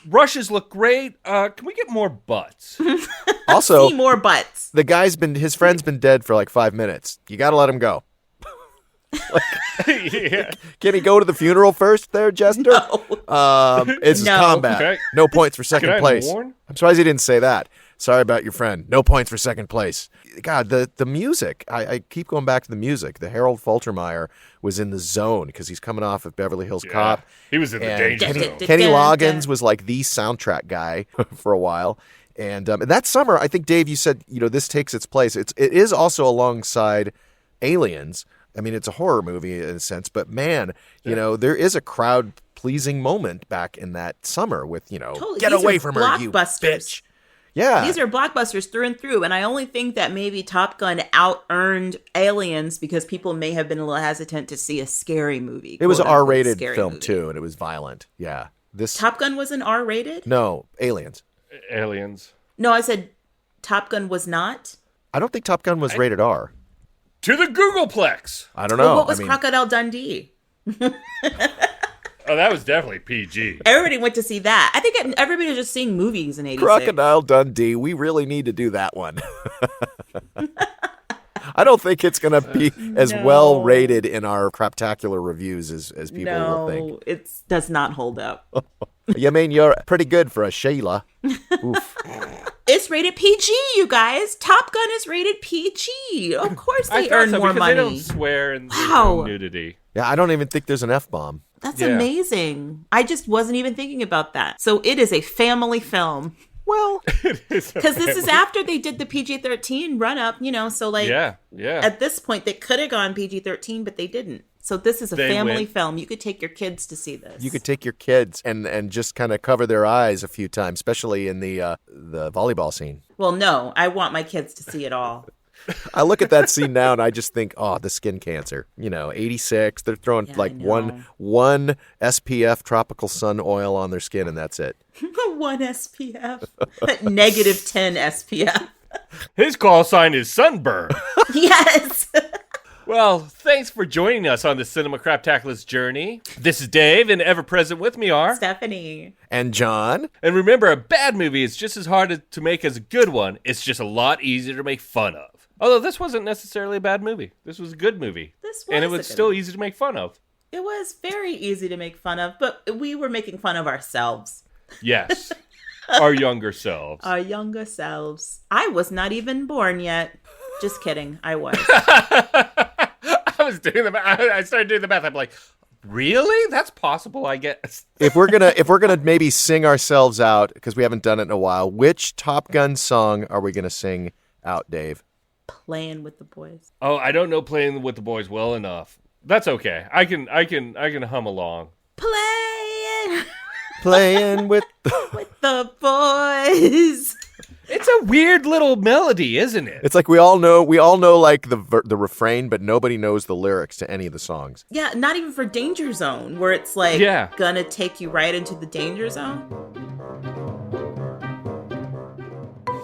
"Rushes look great. Can we get more butts?" Also, see more butts. The guy's his friend's been dead for 5 minutes. You got to let him go. Yeah. Can he go to the funeral first, there, Jester? No. It's No. combat. Okay. No points for second Can I place. warn? I'm surprised he didn't say that. Sorry about your friend. No points for second place. God, the music. I keep going back to the music. The Harold Faltermeyer was in the zone because he's coming off of Beverly Hills Cop. He was in the And danger zone. Kenny Loggins was the soundtrack guy for a while. And that summer, I think, Dave, you said, this takes its place. It is also alongside Aliens. I mean, it's a horror movie in a sense, but man, there is a crowd-pleasing moment back in that summer with, Totally. get These away are from her, you blockbusters. bitch. Yeah. These are blockbusters through and through, and I only think that maybe Top Gun out-earned Aliens because people may have been a little hesitant to see a scary movie. It was an quote-unquote R-rated scary film, movie. too, and it was violent. Yeah. Top Gun was an R-rated? No, Aliens. Aliens. No, I said Top Gun was not. I don't think Top Gun was rated R. To the Googleplex. I don't know. Well, what was Crocodile Dundee? Oh, that was definitely PG. Everybody went to see that. I think everybody was just seeing movies in 86. Crocodile Dundee. We really need to do that one. I don't think it's going to be as well rated in our craptacular reviews as people will think. No, it does not hold up. You mean you're pretty good for a Sheila? Oof. It's rated PG, you guys. Top Gun is rated PG. Of course they earn more because money. They don't swear and there's Wow. no nudity. Yeah, I don't even think there's an F-bomb. That's Yeah. amazing. I just wasn't even thinking about that. So it is a family film. Well, Because this is after they did the PG-13 run-up, so Yeah. at this point they could have gone PG-13, but they didn't. So this is a They family went- film. You could take your kids to see this. you could take your kids and just kind of cover their eyes a few times, especially in the volleyball scene. Well, no, I want my kids to see it all. I look at that scene now and I just think, oh, the skin cancer. 86. They're throwing Yeah, I know. one SPF tropical sun oil on their skin and that's it. 1 SPF. Negative 10 SPF. His call sign is Sunburn. Yes. Well, thanks for joining us on the Cinema Craptaculus journey. This is Dave, and ever present with me are... Stephanie. And John? And remember, a bad movie is just as hard to make as a good one. It's just a lot easier to make fun of. Although this wasn't necessarily a bad movie. This was a good movie. And it was was a good still movie. easy to make fun of. It was very easy to make fun of, but we were making fun of ourselves. Yes. Our younger selves. Our younger selves. I was not even born yet. Just kidding. I was. I was doing the math. I started doing the math. I'm like, really? That's possible, I guess. If we're gonna maybe sing ourselves out, because we haven't done it in a while, which Top Gun song are we gonna sing out, Dave? Playing with the boys. Oh, I don't know Playing with the Boys well enough. That's okay. I can hum along. Playing Playing with with the boys. It's a weird little melody, isn't it? It's like we all know like the refrain, but nobody knows the lyrics to any of the songs. Yeah, not even for Danger Zone, where it's like Yeah. gonna take you right into the danger zone.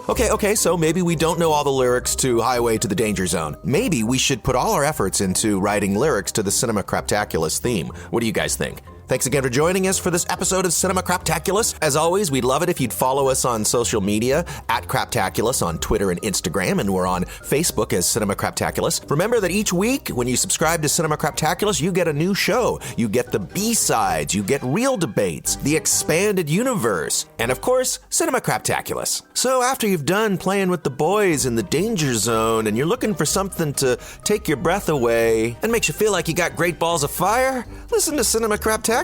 Okay, so maybe we don't know all the lyrics to Highway to the Danger Zone. Maybe we should put all our efforts into writing lyrics to the Cinema Craptaculus theme. What do you guys think? Thanks again for joining us for this episode of Cinema Craptaculus. As always, we'd love it if you'd follow us on social media at Craptaculus on Twitter and Instagram, and we're on Facebook as Cinema Craptaculus. Remember that each week, when you subscribe to Cinema Craptaculus, you get a new show. You get the B-sides, you get real debates, the expanded universe, and of course, Cinema Craptaculus. So after you've done playing with the boys in the danger zone and you're looking for something to take your breath away and makes you feel like you got great balls of fire, listen to Cinema Craptaculus.